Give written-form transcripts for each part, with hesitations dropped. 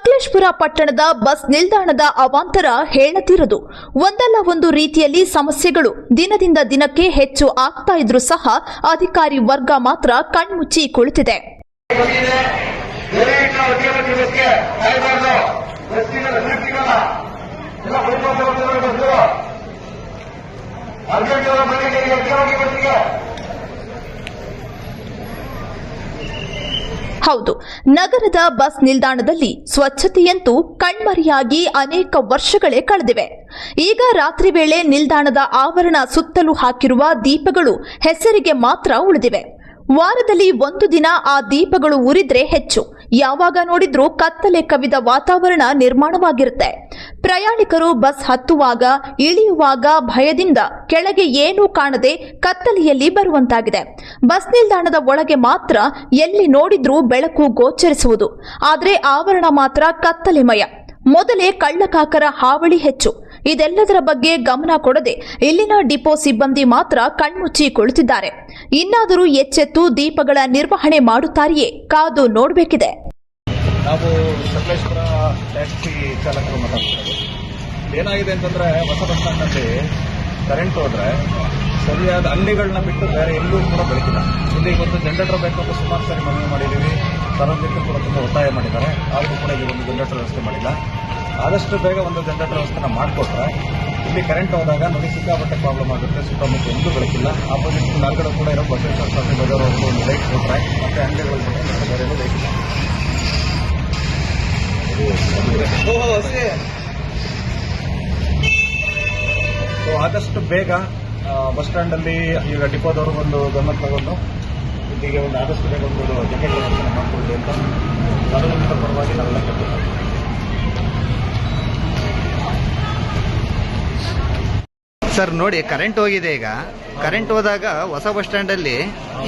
ಸಕಲೇಶಪುರ ಪಟ್ಟಣದ ಬಸ್ ನಿಲ್ದಾಣದ ಅವಾಂತರ ಹೇಳತಿರದು. ಒಂದಲ್ಲ ಒಂದು ರೀತಿಯಲ್ಲಿ ಸಮಸ್ಯೆಗಳು ದಿನದಿಂದ ದಿನಕ್ಕೆ ಹೆಚ್ಚು ಆಗ್ತಾ ಇದ್ರೂ ಸಹ ಅಧಿಕಾರಿ ವರ್ಗ ಮಾತ್ರ ಕಣ್ಮುಚ್ಚಿ ಕುಳಿತಿದೆ. ಹೌದು, ನಗರದ ಬಸ್ ನಿಲ್ದಾಣದಲ್ಲಿ ಸ್ವಚ್ಛತೆಯಂತೂ ಕಣ್ಮರೆಯಾಗಿ ಅನೇಕ ವರ್ಷಗಳೇ ಕಳೆದಿವೆ. ಈಗ ರಾತ್ರಿ ವೇಳೆ ನಿಲ್ದಾಣದ ಆವರಣ ಸುತ್ತಲೂ ಹಾಕಿರುವ ದೀಪಗಳು ಹೆಸರಿಗೆ ಮಾತ್ರ ಉಳಿದಿವೆ. ವಾರದಲ್ಲಿ ಒಂದು ದಿನ ಆ ದೀಪಗಳು ಉರಿದ್ರೆ ಹೆಚ್ಚು. ಯಾವಾಗ ನೋಡಿದ್ರೂ ಕತ್ತಲೆ ಕವಿದ ವಾತಾವರಣ ನಿರ್ಮಾಣವಾಗಿರುತ್ತೆ. ಪ್ರಯಾಣಿಕರು ಬಸ್ ಹತ್ತುವಾಗ ಇಳಿಯುವಾಗ ಭಯದಿಂದ ಕೆಳಗೆ ಏನೂ ಕಾಣದೆ ಕತ್ತಲೆಯಲ್ಲಿ ಬರುವಂತಾಗಿದೆ. ಬಸ್ ನಿಲ್ದಾಣದ ಒಳಗೆ ಮಾತ್ರ ಎಲ್ಲಿ ನೋಡಿದ್ರೂ ಬೆಳಕು ಗೋಚರಿಸುವುದು. ಆದರೆ ಆವರಣ ಮಾತ್ರ ಕತ್ತಲೆಮಯ. ಮೊದಲೇ ಕಳ್ಳಕಾಕರ ಹಾವಳಿ ಹೆಚ್ಚು. ಇದೆಲ್ಲದರ ಬಗ್ಗೆ ಗಮನ ಕೊಡದೆ ಇಲ್ಲಿನ ಡಿಪೋ ಸಿಬ್ಬಂದಿ ಮಾತ್ರ ಕಣ್ಮುಚ್ಚಿ ಕುಳಿತಿದ್ದಾರೆ. ಇನ್ನಾದರೂ ಎಚ್ಚೆತ್ತು ದೀಪಗಳ ನಿರ್ವಹಣೆ ಮಾಡುತ್ತಾರೆಯೇ ಕಾದು ನೋಡಬೇಕಿದೆ. ನಾವು ಸಕಲೇಶಪುರ ಟ್ಯಾಕ್ಸಿ ಚಾಲಕರು ಮಾತಾಡ್ತಿರೋದು. ಏನಾಗಿದೆ ಅಂತಂದ್ರೆ, ಹೊಸ ಬಸ್ ಸ್ಟ್ಯಾಂಡ್ನಲ್ಲಿ ಕರೆಂಟ್ ಹೋದ್ರೆ ಸರಿಯಾದ ಅಂಗಡಿಗಳನ್ನ ಬಿಟ್ಟು ಬೇರೆ ಎಲ್ಲೂ ಕೂಡ ಬೆಳಕಿಲ್ಲ. ಇಲ್ಲಿ ಒಂದು ಜನರೇಟರ್ ಬೇಕು ಅಂತ ಸುಮಾರು ಸಾರಿ ಮನವಿ ಮಾಡಿದ್ದೀವಿ. ಸಾರ್ವಜನಿಕರು ಕೂಡ ತುಂಬ ಒತ್ತಾಯ ಮಾಡಿದ್ದಾರೆ. ಆದರೂ ಕೂಡ ಇಲ್ಲಿ ಒಂದು ಜನರೇಟರ್ ವ್ಯವಸ್ಥೆ ಮಾಡಿಲ್ಲ. ಆದಷ್ಟು ಬೇಗ ಒಂದು ಜನರೇಟರ್ ವ್ಯವಸ್ಥೆನ ಮಾಡಿಕೊಟ್ರೆ ಇಲ್ಲಿ ಕರೆಂಟ್ ಹೋದಾಗ ನೋಡಿ ಸಿಕ್ಕಾಪಟ್ಟೆ ಪ್ರಾಬ್ಲಮ್ ಆಗುತ್ತೆ. ಸುತ್ತಮುತ್ತ ಎಲ್ಲೂ ಬೆಳಕಿಲ್ಲ. ಆಪೋಸಿಟ್ ಮಾರ್ಗಡೆ ಕೂಡ ಇರೋ ಬಸವೇಶ್ವರ ಸ್ವಾಮಿ ಬಜಾರ್ ಒಂದು ಲೈಟ್ ಕೊಟ್ಟರೆ ಮತ್ತೆ ಅಂಗಡಿಗಳು ಬೇರೆ ಲೈಟ್ ಇಲ್ಲ. ಸೊ ಆದಷ್ಟು ಬೇಗ ಬಸ್ ಸ್ಟ್ಯಾಂಡಲ್ಲಿ ಈಗ ಡಿಪೋದವರು ಒಂದು ಗಮನ ತಗೊಂಡು ಇಲ್ಲಿಗೆ ಒಂದು ಆದಷ್ಟು ಬೇಗ ಒಂದು ಜನರೇಟರ್ ವ್ಯವಸ್ಥೆ ಮಾಡಿಕೊಳ್ಳಿ ಅಂತ ಸಾರ್ವಜನಿಕರ ಪರವಾಗಿ ನಾವೆಲ್ಲ ಕೇಳ್ತೀವಿ. ಸರ್ ನೋಡಿ, ಕರೆಂಟ್ ಹೋಗಿದೆ. ಈಗ ಕರೆಂಟ್ ಹೋದಾಗ ಹೊಸ ಬಸ್ ಸ್ಟ್ಯಾಂಡಲ್ಲಿ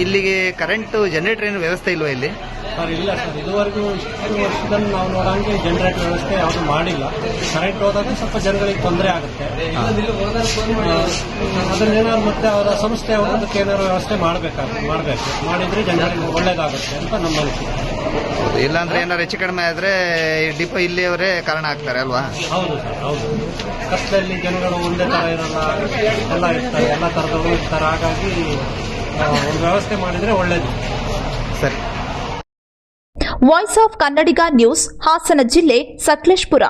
ಇಲ್ಲಿಗೆ ಕರೆಂಟ್ ಜನರೇಟರ್ ಏನು ವ್ಯವಸ್ಥೆ ಇಲ್ವಾ ಇಲ್ಲಿ? ಸರ್ ಇಲ್ಲ ಸರ್, ಇದುವರೆಗೂ ಇಷ್ಟು ವರ್ಷದಲ್ಲಿ ನಾವು ನೋಡಂಗೆ ಜನರೇಟರ್ ವ್ಯವಸ್ಥೆ ಯಾವುದು ಮಾಡಿಲ್ಲ. ಕರೆಂಟ್ ಹೋದಾಗ ಸ್ವಲ್ಪ ಜನಗಳಿಗೆ ತೊಂದರೆ ಆಗುತ್ತೆ. ಅದನ್ನೇನಾದ್ರು ಮತ್ತೆ ಅವರ ಸಂಸ್ಥೆ ಅದಕ್ಕೆ ಏನಾದ್ರು ವ್ಯವಸ್ಥೆ ಮಾಡಬೇಕು. ಮಾಡಿದ್ರೆ ಜನರಿಗೆ ಒಳ್ಳೇದಾಗುತ್ತೆ ಅಂತ ನಮ್ಮ ಅನಿಸಿಕೆ. ಇಲ್ಲಾಂದ್ರೆ ಏನಾದ್ರು ಹೆಚ್ಚು ಕಡಿಮೆ ಆದ್ರೆ ಡಿಪೋ ಇಲ್ಲಿಯವರೇ ಕಾರಣ ಆಗ್ತಾರೆ ಅಲ್ವಾ? ಹೌದು ಸರ್, ಹೌದು. ಕಷ್ಟದಲ್ಲಿ ಜನಗಳು ಒಂದೇ ತರ ಇರಲ್ಲ, ಎಲ್ಲ ಇರ್ತಾರೆ, ಎಲ್ಲ ತರದವರು ಇರ್ತಾರೆ. ಹಾಗಾಗಿ ಒಂದು ವ್ಯವಸ್ಥೆ ಮಾಡಿದ್ರೆ ಒಳ್ಳೇದು. ಸರಿ. Voice of Kannadiga news, Hassan ಜಿಲ್ಲೆ, ಸಕಲೇಶಪುರ.